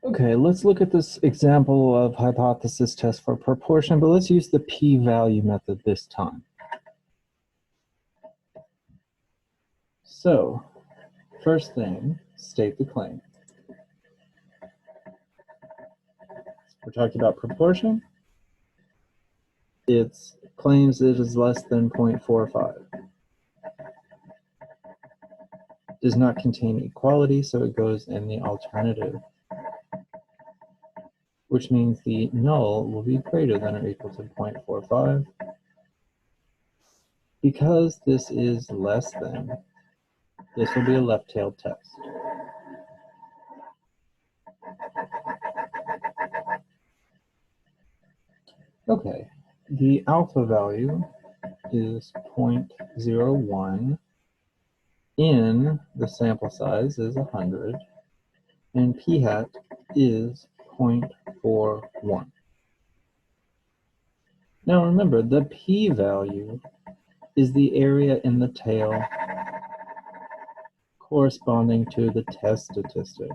Okay, let's look at this example of hypothesis test for proportion, but let's use the p-value method this time. So, first thing, state the claim. We're talking about proportion. It claims it is less than 0.45. Does not contain equality, so it goes in the alternative, which means the null will be greater than or equal to 0.45. Because this is less than, this will be a left-tailed test. Okay, the alpha value is 0.01, in the sample size is 100, and p hat is 0.41. Now remember, the p-value is the area in the tail corresponding to the test statistic.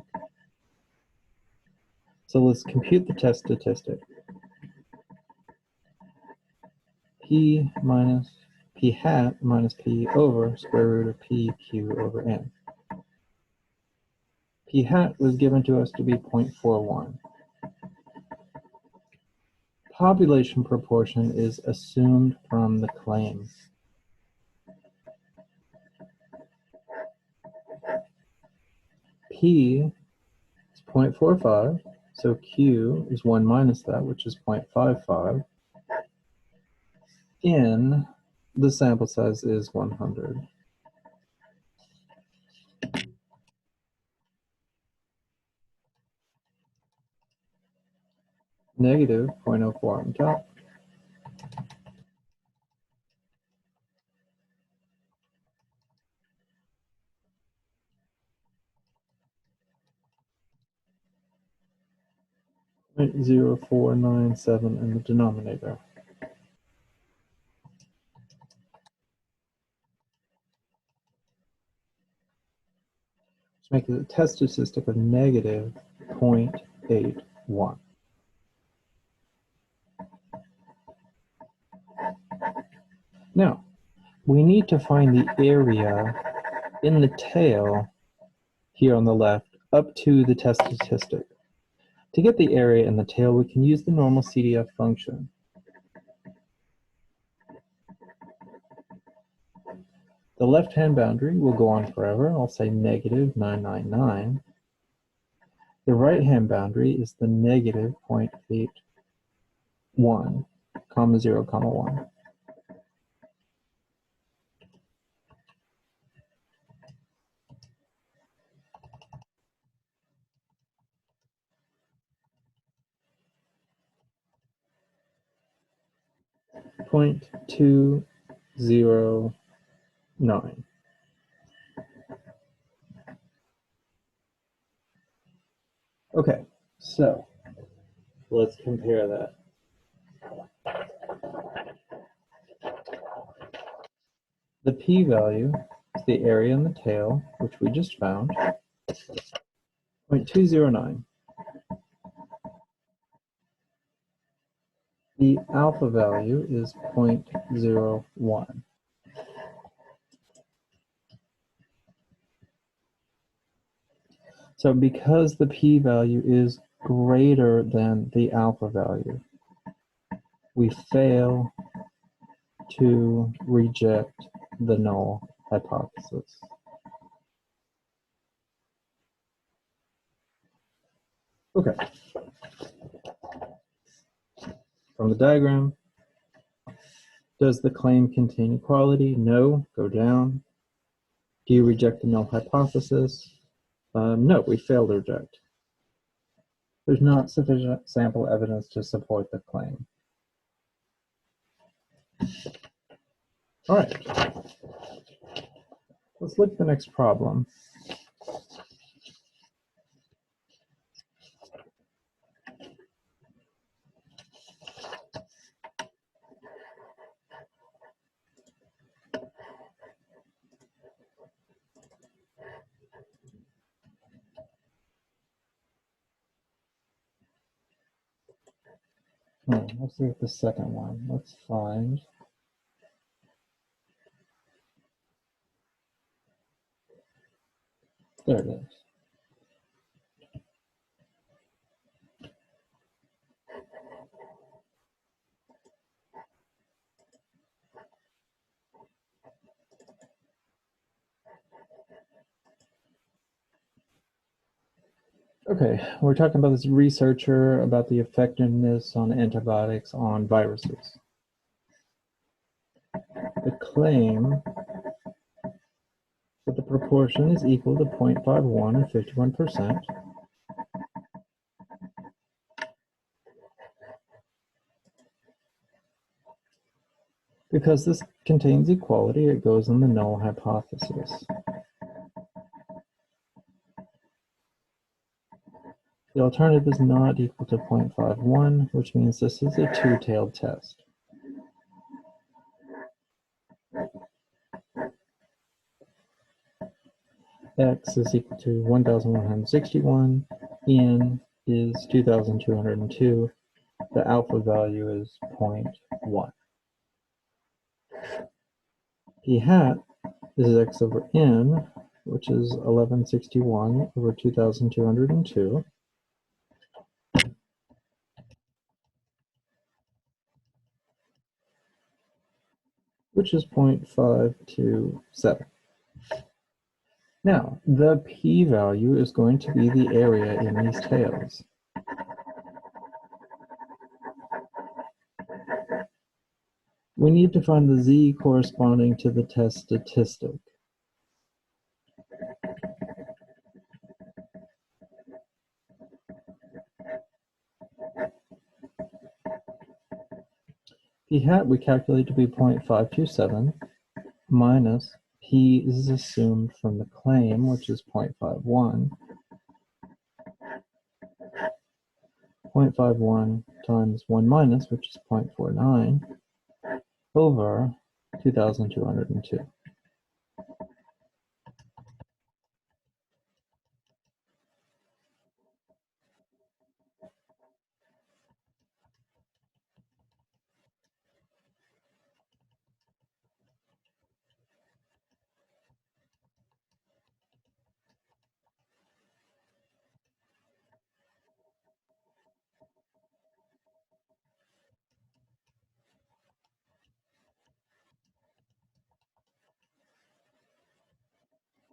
So let's compute the test statistic. P hat minus p over square root of pq over n. P hat was given to us to be 0.41. Population proportion is assumed from the claim. P is 0.45, so Q is 1 minus that, which is 0.55. In the sample size is 100. Negative 0.04 on top. .0497 in the denominator. Which makes it a test statistic of negative 0.81. Now, we need to find the area in the tail here on the left up to the test statistic. To get the area in the tail, we can use the normal CDF function. The left-hand boundary will go on forever. I'll say negative 999. The right-hand boundary is the negative 0.81, comma 0, comma 1. .209. Okay, so let's compare that. The p-value is the area in the tail, which we just found, 0.209. The alpha value is 0.01. So because the p-value is greater than the alpha value, we fail to reject the null hypothesis. Okay. From the diagram, does the claim contain equality? No, go down. Do you reject the null hypothesis? No, we fail to reject. There's not sufficient sample evidence to support the claim. All right. Let's look at the next problem. Let's look at the second one. Let's find. There it is. Okay, we're talking about this researcher about the effectiveness on antibiotics on viruses. The claim that the proportion is equal to 0.51 and 51%. Because this contains equality, it goes in the null hypothesis. The alternative is not equal to 0.51, which means this is a two-tailed test. X is equal to 1,161, N is 2,202, the alpha value is 0.1. P hat is X over N, which is 1161 over 2,202. Which is 0.527. Now, the p-value is going to be the area in these tails. We need to find the z corresponding to the test statistic. P hat we calculate to be 0.527 minus p is assumed from the claim, which is 0.51. 0.51 times 1 minus, which is 0.49, over 2,202.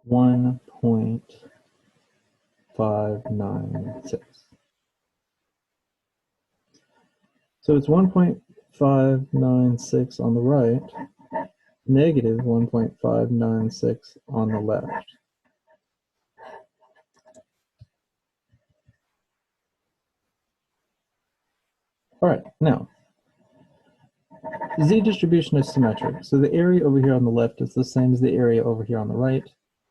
$1.596. So it's 1.596 on the right, negative 1.596 on the left. All right, now, z distribution is symmetric. So the area over here on the left is the same as the area over here on the right.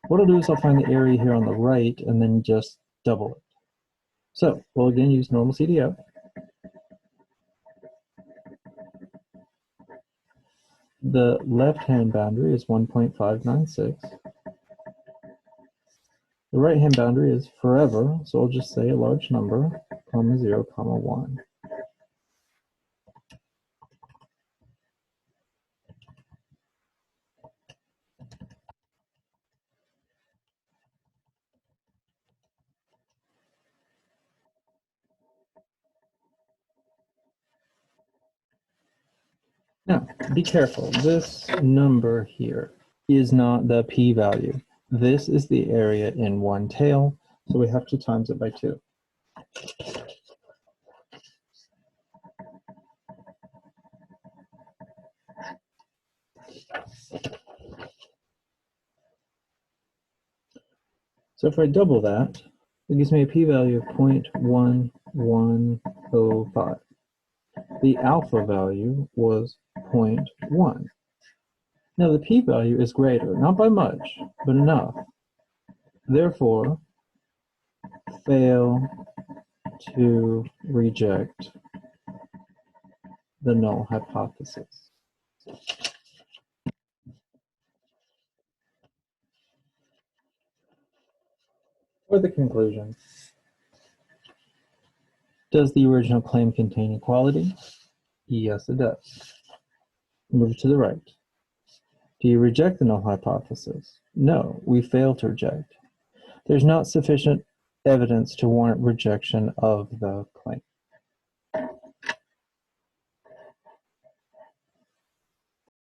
What I'll do is I'll find the area here on the right and then just double it. So we'll again use normal CDF. The left-hand boundary is 1.596. The right-hand boundary is forever, so I'll just say a large number, comma 0, comma 1. Now, be careful. This number here is not the p-value. This is the area in one tail, so we have to times it by 2. So if I double that, it gives me a p-value of 0.1105. The alpha value was 0.1. Now the p-value is greater, not by much, but enough. Therefore, fail to reject the null hypothesis. For the conclusion, does the original claim contain equality? Yes, it does. Move to the right. Do you reject the null hypothesis? No, we fail to reject. There's not sufficient evidence to warrant rejection of the claim.